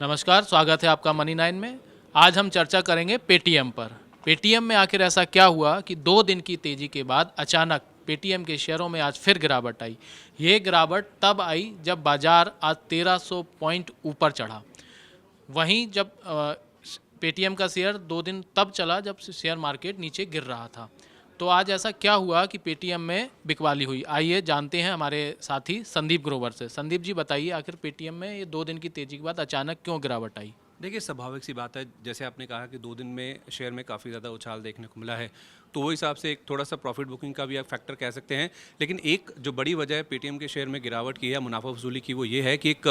नमस्कार, स्वागत है आपका मनी 9 में। आज हम चर्चा करेंगे पेटीएम पर। पेटीएम में आखिर ऐसा क्या हुआ कि 2 दिन की तेज़ी के बाद अचानक पेटीएम के शेयरों में आज फिर गिरावट आई। ये गिरावट तब आई जब बाजार आज 1300 पॉइंट ऊपर चढ़ा। वहीं जब पेटीएम का शेयर 2 दिन तब चला जब शेयर मार्केट नीचे गिर रहा था। तो आज ऐसा क्या हुआ कि पेटीएम में बिकवाली हुई? आइए जानते हैं हमारे साथी संदीप ग्रोवर से। संदीप जी बताइए, आखिर पेटीएम में ये 2 दिन की तेज़ी के बाद अचानक क्यों गिरावट आई? देखिए, स्वाभाविक सी बात है। जैसे आपने कहा कि 2 दिन में शेयर में काफ़ी ज़्यादा उछाल देखने को मिला है, तो वो हिसाब से एक थोड़ा-सा प्रॉफिट बुकिंग का भी आप फैक्टर कह सकते हैं। लेकिन एक जो बड़ी वजह है पेटीएम के शेयर में गिरावट की या मुनाफा वसूली की, वो ये है कि एक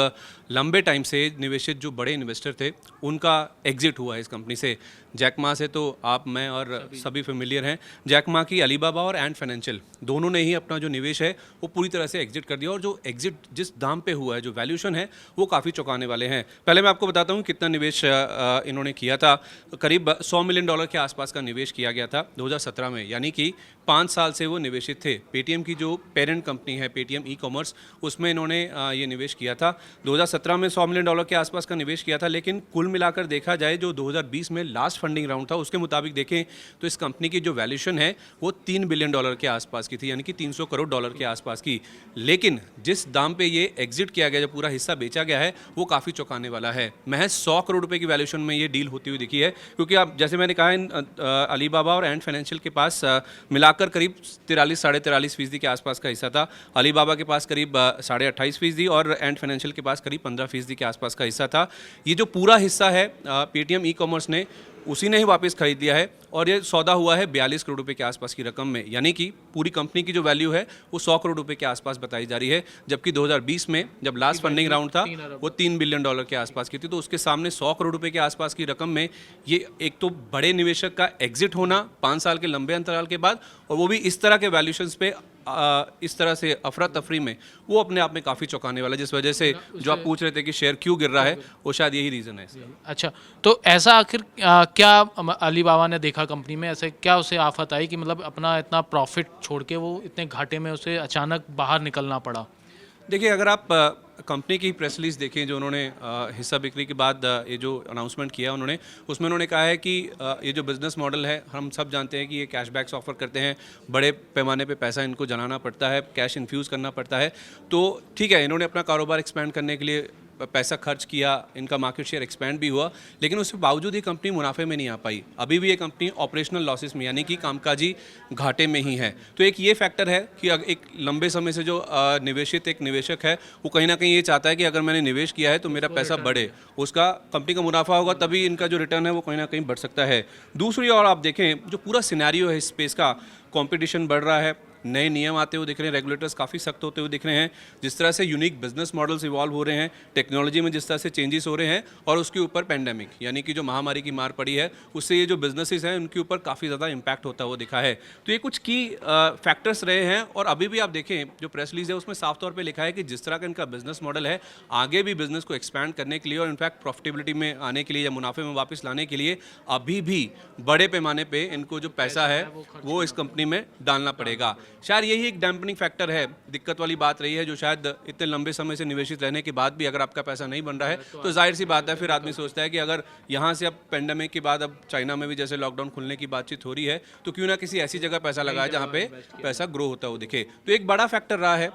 लंबे टाइम से निवेशित जो बड़े इन्वेस्टर थे, उनका एग्ज़िट हुआ है इस कंपनी से। जैक मा से तो आप, मैं और सभी फ़ैमिलियर हैं। जैक मा की अलीबाबा और एंड फाइनेंशियल दोनों ने ही अपना जो निवेश है, वो पूरी तरह से एग्ज़िट कर दिया और जो एग्ज़िट जिस दाम पे हुआ है, जो वैल्यूएशन है, वो काफ़ी चौंकाने वाले हैं। पहले मैं आपको बताता हूँ कितना निवेश इन्होंने किया था। करीब $100 मिलियन के आसपास का निवेश किया गया था 2017 में, यानी कि 5 साल से वो निवेशित थे। पेटीएम की जो पेरेंट कंपनी है पेटीएम ई कॉमर्स, उसमें इन्होंने ये निवेश किया था। 2017 में $100 मिलियन के आसपास का निवेश किया था, लेकिन कुल मिलाकर देखा जाए जो 2020 में लास्ट फंडिंग राउंड था, उसके मुताबिक देखें तो इस कंपनी की जो वैल्यूएशन है वो $3 बिलियन के आसपास की थी, यानी कि $300 करोड़ के आसपास की। लेकिन जिस दाम पे ये एग्जिट किया गया, जो पूरा हिस्सा बेचा गया है, वो काफ़ी चौंकाने वाला है। महज 100 करोड़ रुपए की वैल्यूएशन में ये डील होती हुई दिखी है, क्योंकि आप जैसे मैंने कहा अलीबाबा और एंड फाइनेंशियल के पास मिलाकर करीब 43 साढ़े 43% के आसपास का हिस्सा था। अलीबाबा के पास करीब 28.5% और एंड फाइनेंशियल के पास करीब 15% के आसपास का हिस्सा था। ये जो पूरा हिस्सा है पेटीएम ई कॉमर्स ने, उसी ने ही वापस खरीद लिया है और ये सौदा हुआ है 42 करोड़ रुपए के आसपास की रकम में, यानी कि पूरी कंपनी की जो वैल्यू है वो 100 करोड़ रुपए के आसपास बताई जा रही है। जबकि 2020 में जब लास्ट फंडिंग राउंड था वो $3 बिलियन के आसपास की थी, तो उसके सामने 100 करोड़ रुपए के आसपास की रकम में ये एक तो बड़े निवेशक का एग्जिट होना 5 साल के लंबे अंतराल के बाद, और वो भी इस तरह के वैल्यूशंस पे इस तरह से अफरा तफरी में, वो अपने आप में काफ़ी चौंकाने वाला है। जिस वजह से जो आप पूछ रहे थे कि शेयर क्यों गिर रहा है, वो शायद यही रीज़न है इसका। अच्छा, तो ऐसा आखिर क्या अलीबाबा ने देखा कंपनी में? ऐसे क्या उसे आफत आई कि मतलब अपना इतना प्रॉफिट छोड़ के वो इतने घाटे में उसे अचानक बाहर निकलना पड़ा? देखिए, अगर आप कंपनी की प्रेस रिलीज़ देखें जो उन्होंने हिस्सा बिक्री के बाद ये जो अनाउंसमेंट किया उन्होंने, उसमें उन्होंने कहा है कि ये जो बिज़नेस मॉडल है, हम सब जानते हैं कि ये कैशबैक्स ऑफ़र करते हैं, बड़े पैमाने पे पैसा इनको जलाना पड़ता है, कैश इन्फ्यूज़ करना पड़ता है। तो ठीक है, इन्होंने अपना कारोबार एक्सपेंड करने के लिए पैसा खर्च किया, इनका मार्केट शेयर एक्सपेंड भी हुआ, लेकिन उसके बावजूद ये कंपनी मुनाफे में नहीं आ पाई। अभी भी ये कंपनी ऑपरेशनल लॉसेस में, यानी कि कामकाजी घाटे में ही है। तो एक ये फैक्टर है कि एक लंबे समय से जो निवेशित एक निवेशक है, वो कहीं ना कहीं ये चाहता है कि अगर मैंने निवेश किया है तो मेरा पैसा बढ़े, उसका कंपनी का मुनाफा होगा, तभी इनका जो रिटर्न है वो कहीं ना कहीं बढ़ सकता है। दूसरी ओर आप देखें जो पूरा सिनेरियो है इस स्पेस का, कंपटीशन बढ़ रहा है, नए नियम आते हुए दिख रहे हैं, रेगुलेटर्स काफ़ी सख्त होते हुए दिख रहे हैं, जिस तरह से यूनिक बिजनेस मॉडल्स इवॉल्व हो रहे हैं, टेक्नोलॉजी में जिस तरह से चेंजेस हो रहे हैं, और उसके ऊपर पेंडेमिक यानी कि जो महामारी की मार पड़ी है, उससे ये जो बिजनेसेस हैं उनके ऊपर काफ़ी ज़्यादा इम्पैक्ट होता हुआ दिखा है। तो ये कुछ की फैक्टर्स रहे हैं। और अभी भी आप देखें जो प्रेस रिलीज है उसमें साफ तौर पर लिखा है कि जिस तरह का इनका बिजनेस मॉडल है, आगे भी बिजनेस को एक्सपैंड करने के लिए और इनफैक्ट प्रॉफिटेबिलिटी में आने के लिए या मुनाफे में वापस लाने के लिए अभी भी बड़े पैमाने पर इनको जो पैसा है वो इस कंपनी में डालना पड़ेगा। शायद यही एक डैम्पनिंग फैक्टर है, दिक्कत वाली बात रही है, जो शायद इतने लंबे समय से निवेशित रहने के बाद भी अगर आपका पैसा नहीं बन रहा है तो जाहिर सी बात है, फिर आदमी सोचता है कि अगर यहाँ से अब पेंडेमिक के बाद अब चाइना में भी जैसे लॉकडाउन खुलने की बातचीत हो रही है, तो क्यों ना किसी ऐसी जगह पैसा लगाए जहाँ पे पैसा ग्रो होता हो दिखे। तो एक बड़ा फैक्टर रहा है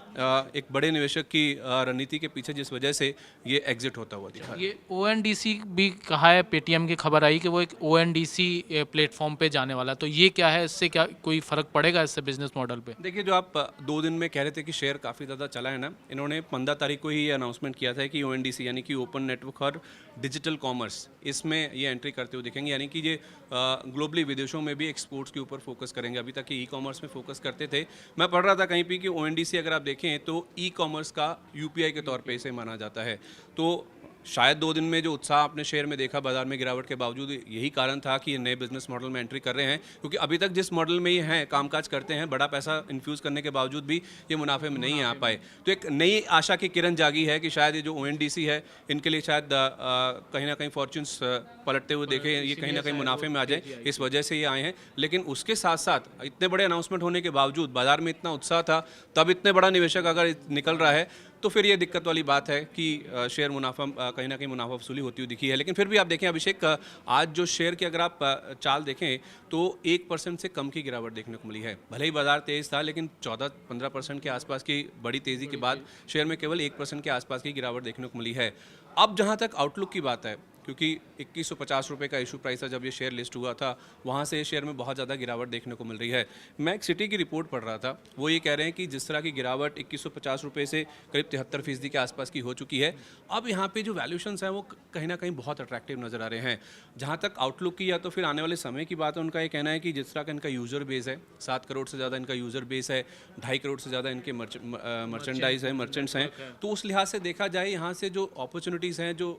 एक बड़े निवेशक की रणनीति के पीछे, जिस वजह से ये एग्जिट होता हुआ दिखा। ये ओएनडीसी भी कहा है, पेटीएम की खबर आई कि वो एक ओएनडीसी प्लेटफॉर्म पे जाने वाला है, तो ये क्या है? इससे क्या कोई फर्क पड़ेगा इससे बिजनेस मॉडल पे? देखिए, जो आप 2 दिन में कह रहे थे कि शेयर काफ़ी ज़्यादा चला है ना, इन्होंने 15 तारीख को ही ये अनाउंसमेंट किया था कि ओएनडीसी यानी कि ओपन नेटवर्क और डिजिटल कॉमर्स, इसमें ये एंट्री करते हुए दिखेंगे, यानी कि ये ग्लोबली विदेशों में भी एक्सपोर्ट्स के ऊपर फोकस करेंगे। अभी तक ई कॉमर्स में फोकस करते थे। मैं पढ़ रहा था कहीं पे कि ओएनडीसी अगर आप देखें तो ई कॉमर्स का यूपीआई के तौर पे इसे माना जाता है। तो शायद 2 दिन में जो उत्साह आपने शेयर में देखा बाजार में गिरावट के बावजूद, यही कारण था कि ये नए बिजनेस मॉडल में एंट्री कर रहे हैं, क्योंकि अभी तक जिस मॉडल में ये हैं, कामकाज करते हैं, बड़ा पैसा इन्फ्यूज़ करने के बावजूद भी ये मुनाफे में नहीं आ पाए। तो एक नई आशा की किरण जागी है कि शायद ये जो ओएनडीसी है, इनके लिए शायद कहीं ना कहीं फॉर्च्यून्स पलटते हुए देखें, ये कहीं ना कहीं मुनाफे में आ जाए, इस वजह से ये आए हैं। लेकिन उसके साथ साथ इतने बड़े अनाउंसमेंट होने के बावजूद बाजार में इतना उत्साह था, तब इतने बड़ा निवेशक अगर निकल रहा है, तो फिर ये दिक्कत वाली बात है कि शेयर मुनाफा कहीं ना कहीं मुनाफा वसूली होती हुई दिखी है। लेकिन फिर भी आप देखें अभिषेक, आज जो शेयर की अगर आप चाल देखें तो 1% से कम की गिरावट देखने को मिली है। भले ही बाजार तेज़ था लेकिन 14-15% के आसपास की बड़ी तेज़ी के बाद शेयर में केवल 1% के आसपास की गिरावट देखने को मिली है। अब जहाँ तक आउटलुक की बात है, क्योंकि 2150 रुपये का इशू प्राइस था जब ये शेयर लिस्ट हुआ था, वहाँ से शेयर में बहुत ज़्यादा गिरावट देखने को मिल रही है। मैं एक सिटी की रिपोर्ट पढ़ रहा था, वो ये कह रहे हैं कि जिस तरह की गिरावट 2150 रुपये से करीब 73% के आसपास की हो चुकी है, अब यहाँ पे जो वैल्यूशंस हैं वो कहीं ना कहीं बहुत अट्रैक्टिव नज़र आ रहे हैं। जहाँ तक आउटलुक की या तो फिर आने वाले समय की बात है, उनका ये कहना है कि जिस तरह का इनका यूज़र बेस है, 7 करोड़ से ज़्यादा इनका यूज़र बेस है, 2.5 करोड़ से ज़्यादा इनके मर्चेंडाइज है, मर्चेंट्स हैं, तो उस लिहाज से देखा जाए यहाँ से जो अपॉर्चुनिटीज़ हैं, जो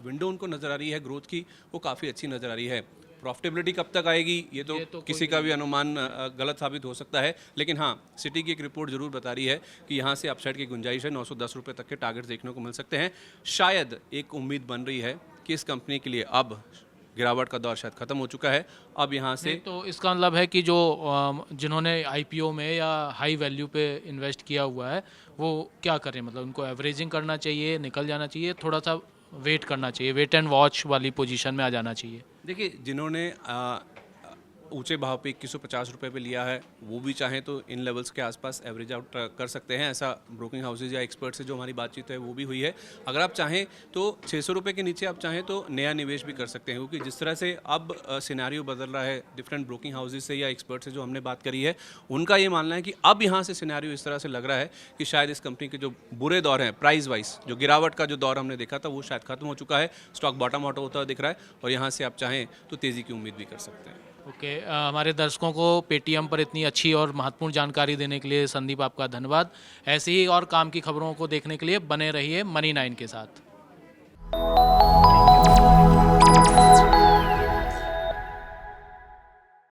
विंडो उनको नज़र आ रही है ग्रोथ की, वो काफ़ी अच्छी नज़र आ रही है। प्रॉफिटेबिलिटी कब तक आएगी ये तो किसी का भी अनुमान गलत साबित हो सकता है, लेकिन हाँ, सिटी की एक रिपोर्ट ज़रूर बता रही है कि यहाँ से अपसाइड की गुंजाइश है। 910 रुपये तक के टारगेट्स देखने को मिल सकते हैं। शायद एक उम्मीद बन रही है कि इस कंपनी के लिए अब गिरावट का दौर शायद ख़त्म हो चुका है। अब यहाँ से तो इसका मतलब है कि जो जिन्होंने आईपीओ में या हाई वैल्यू पे इन्वेस्ट किया हुआ है वो क्या करें, मतलब उनको एवरेजिंग करना चाहिए, निकल जाना चाहिए, थोड़ा सा वेट करना चाहिए, वेट एंड वॉच वाली पोजीशन में आ जाना चाहिए? देखिए, जिन्होंने ऊंचे भाव पे 2150 रुपये पे लिया है, वो भी चाहें तो इन लेवल्स के आसपास एवरेज आउट कर सकते हैं। ऐसा ब्रोकिंग हाउसेज या एक्सपर्ट से जो हमारी बातचीत है वो भी हुई है। अगर आप चाहें तो 600 रुपये के नीचे आप चाहें तो नया निवेश भी कर सकते हैं, क्योंकि जिस तरह से अब सिनेरियो बदल रहा है डिफरेंट ब्रोकिंग हाउसेज से या एक्सपर्ट से जो हमने बात करी है, उनका ये मानना है कि अब यहाँ से सिनेरियो इस तरह से लग रहा है कि शायद इस कंपनी के जो बुरे दौर हैं प्राइस वाइज, जो गिरावट का जो दौर हमने देखा था वो शायद खत्म हो चुका है। स्टॉक बॉटम आउट होता हुआ दिख रहा है और यहाँ से आप चाहें तो तेज़ी की उम्मीद भी कर सकते हैं। ओके, हमारे दर्शकों को पेटीएम पर इतनी अच्छी और महत्वपूर्ण जानकारी देने के लिए संदीप आपका धन्यवाद। ऐसे ही और काम की खबरों को देखने के लिए बने रहिए मनी 9 के साथ।